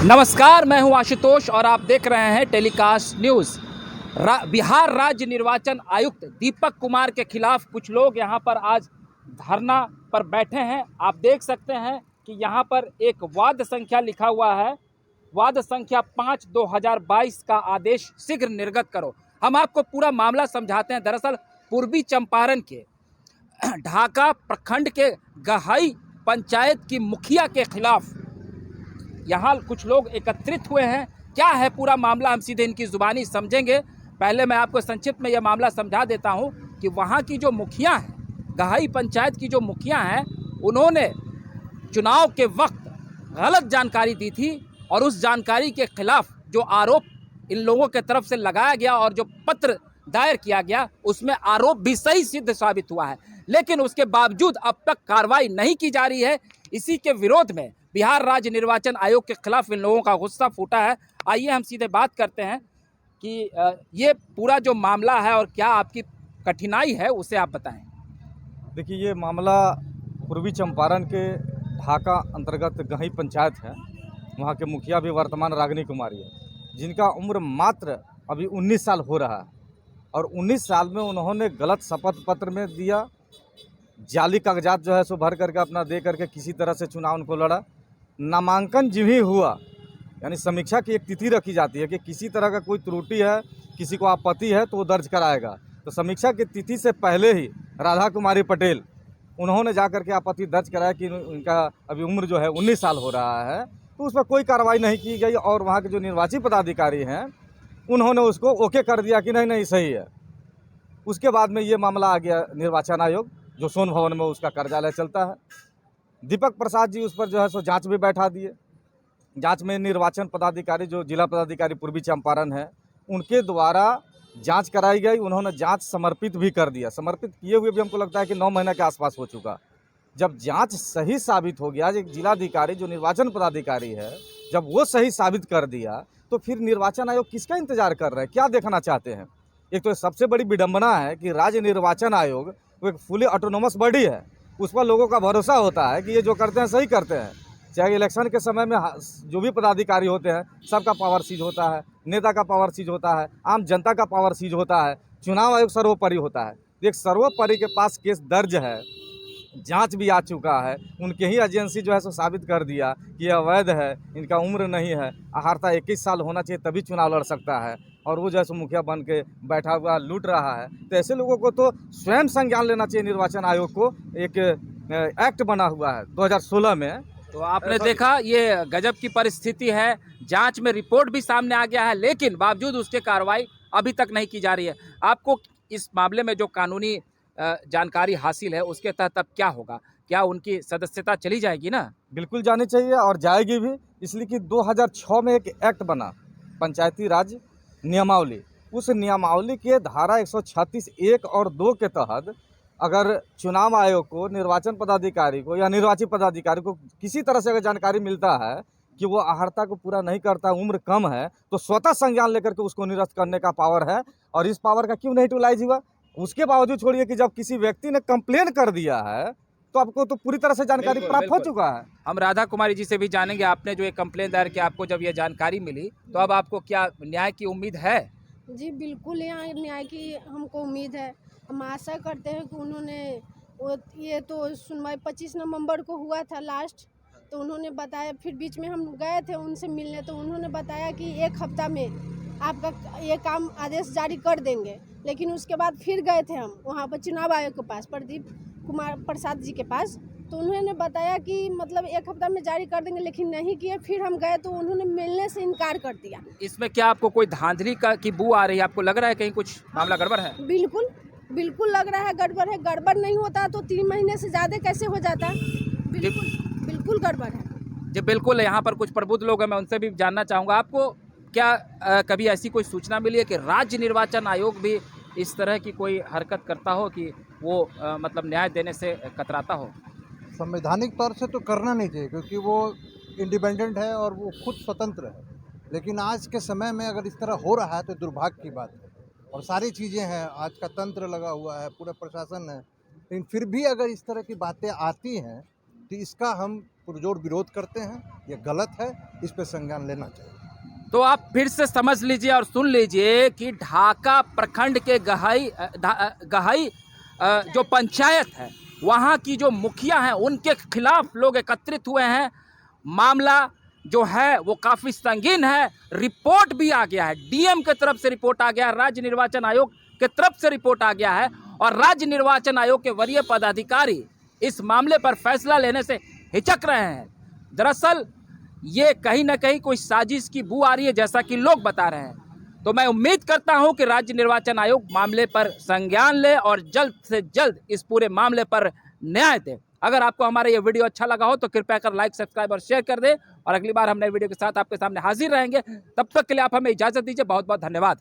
नमस्कार, मैं हूं आशुतोष और आप देख रहे हैं टेलीकास्ट न्यूज़। बिहार राज्य निर्वाचन आयुक्त दीपक कुमार के खिलाफ कुछ लोग यहां पर आज धरना पर बैठे हैं। आप देख सकते हैं कि यहां पर एक वाद संख्या लिखा हुआ है, वाद संख्या 5/2022 का आदेश शीघ्र निर्गत करो। हम आपको पूरा मामला समझाते हैं। दरअसल पूर्वी चंपारण के ढाका प्रखंड के गहाई पंचायत की मुखिया के खिलाफ यहाँ कुछ लोग एकत्रित हुए हैं। क्या है पूरा मामला, हम सीधे इनकी जुबानी समझेंगे। पहले मैं आपको संक्षिप्त में यह मामला समझा देता हूँ कि वहाँ की जो मुखिया हैं, गहाई पंचायत की जो मुखिया हैं, उन्होंने चुनाव के वक्त गलत जानकारी दी थी और उस जानकारी के खिलाफ जो आरोप इन लोगों के तरफ से लगाया गया और जो पत्र दायर किया गया, उसमें आरोप भी सही सिद्ध साबित हुआ है। लेकिन उसके बावजूद अब तक कार्रवाई नहीं की जा रही है। इसी के विरोध में बिहार राज्य निर्वाचन आयोग के खिलाफ इन लोगों का गुस्सा फूटा है। आइए हम सीधे बात करते हैं कि ये पूरा जो मामला है और क्या आपकी कठिनाई है, उसे आप बताएं। देखिए, ये मामला पूर्वी चंपारण के ढाका अंतर्गत गहाई पंचायत है। वहाँ के मुखिया भी वर्तमान रागिनी कुमारी है, जिनका उम्र मात्र अभी 19 साल हो रहा है। और 19 साल में उन्होंने गलत शपथ पत्र में दिया, जाली कागजात जो है सो भर करके अपना दे करके किसी तरह से चुनाव उनको लड़ा। नामांकन जब ही हुआ, यानी समीक्षा की एक तिथि रखी जाती है कि किसी तरह का कोई त्रुटि है, किसी को आपत्ति है तो वो दर्ज कराएगा। तो समीक्षा की तिथि से पहले ही राधा कुमारी पटेल उन्होंने जा करके आपत्ति दर्ज कराया कि उनका अभी उम्र जो है 19 साल हो रहा है। तो उस पर कोई कार्रवाई नहीं की गई और वहाँ के जो निर्वाची पदाधिकारी हैं उन्होंने उसको ओके कर दिया कि नहीं सही है। उसके बाद में ये मामला आ गया निर्वाचन आयोग, जो सोन भवन में उसका कार्यालय चलता है। दीपक प्रसाद जी उस पर जो है सो जांच भी बैठा दिए। जांच में निर्वाचन पदाधिकारी जो जिला पदाधिकारी पूर्वी चंपारण है, उनके द्वारा जांच कराई गई। उन्होंने जांच समर्पित भी कर दिया। समर्पित किए हुए भी हमको लगता है कि 9 महीने के आसपास हो चुका। जब जांच सही साबित हो गया, एक जिलाधिकारी जो निर्वाचन पदाधिकारी है, जब वो सही साबित कर दिया, तो फिर निर्वाचन आयोग किसका इंतजार कर रहे हैं, क्या देखना चाहते हैं? एक तो सबसे बड़ी विडंबना है कि राज्य निर्वाचन आयोग वो एक फुली ऑटोनोमस बॉडी है। उस पर लोगों का भरोसा होता है कि ये जो करते हैं सही करते हैं। चाहे इलेक्शन के समय में जो भी पदाधिकारी होते हैं, सबका पावर सीज होता है, नेता का पावर सीज होता है, आम जनता का पावर सीज होता है। चुनाव आयोग सर्वोपरि होता है। एक सर्वोपरि के पास केस दर्ज है, जांच भी आ चुका है। उनके ही एजेंसी जो है सो साबित कर दिया कि यह अवैध है, इनका उम्र नहीं है, अहार्ता 21 साल होना चाहिए तभी चुनाव लड़ सकता है। और वो जैसे मुखिया बन के बैठा हुआ लूट रहा है। तो ऐसे लोगों को तो स्वयं संज्ञान लेना चाहिए। निर्वाचन आयोग को एक एक्ट बना हुआ है 2016 में। तो आपने देखा, ये गजब की परिस्थिति है। जांच में रिपोर्ट भी सामने आ गया है, लेकिन बावजूद उसके कार्रवाई अभी तक नहीं की जा रही है। आपको इस मामले में जो कानूनी जानकारी हासिल है, उसके तहत अब क्या होगा? क्या उनकी सदस्यता चली जाएगी ना? बिल्कुल जानी चाहिए और जाएगी भी, इसलिए कि 2006 में एक एक्ट बना, पंचायती राज नियमावली। उस नियमावली के धारा 136 1 और 2 के तहत अगर चुनाव आयोग को, निर्वाचन पदाधिकारी को या निर्वाचित पदाधिकारी को किसी तरह से अगर जानकारी मिलता है कि वो अहर्ता को पूरा नहीं करता, उम्र कम है, तो स्वतः संज्ञान लेकर के उसको निरस्त करने का पावर है। और इस पावर का क्यों नहीं यूटिलाइज हुआ? उसके बावजूद छोड़िए कि जब किसी व्यक्ति ने कंप्लेन कर दिया है तो आपको तो पूरी तरह से जानकारी प्राप्त हो चुका है। हम राधा कुमारी जी से भी जानेंगे, आपने जो ये कंप्लेन दायर किया, आपको जब ये जानकारी मिली तो अब आपको क्या न्याय की उम्मीद है? जी बिल्कुल, यहाँ न्याय की हमको उम्मीद है। हम आशा करते हैं कि उन्होंने ये तो सुनवाई 25 नवंबर को हुआ था लास्ट, तो उन्होंने बताया, फिर बीच में हम गए थे उनसे मिलने, तो उन्होंने बताया कि 1 हफ्ता में आपका ये काम आदेश जारी कर देंगे। लेकिन उसके बाद फिर गए थे हम वहाँ पर चुनाव आयोग के पास, प्रदीप कुमार प्रसाद जी के पास, तो उन्होंने बताया कि मतलब 1 हफ्ता में जारी कर देंगे, लेकिन नहीं किए। फिर हम गए तो उन्होंने मिलने से इनकार कर दिया। इसमें क्या आपको कोई धांधली की बू आ रही है? आपको लग रहा है कहीं कुछ मामला गड़बड़ है? बिल्कुल लग रहा है गड़बड़ है। गड़बड़ नहीं होता तो 3 महीने से ज़्यादा कैसे हो जाता? बिल्कुल गड़बड़ है जी बिल्कुल। यहाँ पर कुछ प्रबुद्ध लोग हैं, मैं उनसे भी जानना चाहूँगा। आपको क्या कभी ऐसी कोई सूचना मिली है कि राज्य निर्वाचन आयोग भी इस तरह की कोई हरकत करता हो कि वो मतलब न्याय देने से कतराता हो? संवैधानिक तौर से तो करना नहीं चाहिए, क्योंकि वो इंडिपेंडेंट है और वो खुद स्वतंत्र है। लेकिन आज के समय में अगर इस तरह हो रहा है तो दुर्भाग्य की बात है। और सारी चीज़ें हैं, आज का तंत्र लगा हुआ है, पूरा प्रशासन है, लेकिन फिर भी अगर इस तरह की बातें आती हैं तो इसका हम पुरजोर विरोध करते हैं। ये गलत है, इस पर संज्ञान लेना चाहिए। तो आप फिर से समझ लीजिए और सुन लीजिए कि ढाका प्रखंड के गहाई जो पंचायत है, वहाँ की जो मुखिया हैं, उनके खिलाफ लोग एकत्रित हुए हैं। मामला जो है वो काफ़ी संगीन है। रिपोर्ट भी आ गया है, डीएम के तरफ से रिपोर्ट आ गया है, राज्य निर्वाचन आयोग के तरफ से रिपोर्ट आ गया है और राज्य निर्वाचन आयोग के वरीय पदाधिकारी इस मामले पर फैसला लेने से हिचक रहे हैं। दरअसल ये कहीं ना कहीं कोई साजिश की बू आ रही है, जैसा कि लोग बता रहे हैं। तो मैं उम्मीद करता हूं कि राज्य निर्वाचन आयोग मामले पर संज्ञान ले और जल्द से जल्द इस पूरे मामले पर न्याय दे। अगर आपको हमारा ये वीडियो अच्छा लगा हो तो कृपया कर लाइक, सब्सक्राइब और शेयर कर दे और अगली बार हम नए वीडियो के साथ आपके सामने हाजिर रहेंगे। तब तक के लिए आप हमें इजाजत दीजिए। बहुत बहुत धन्यवाद।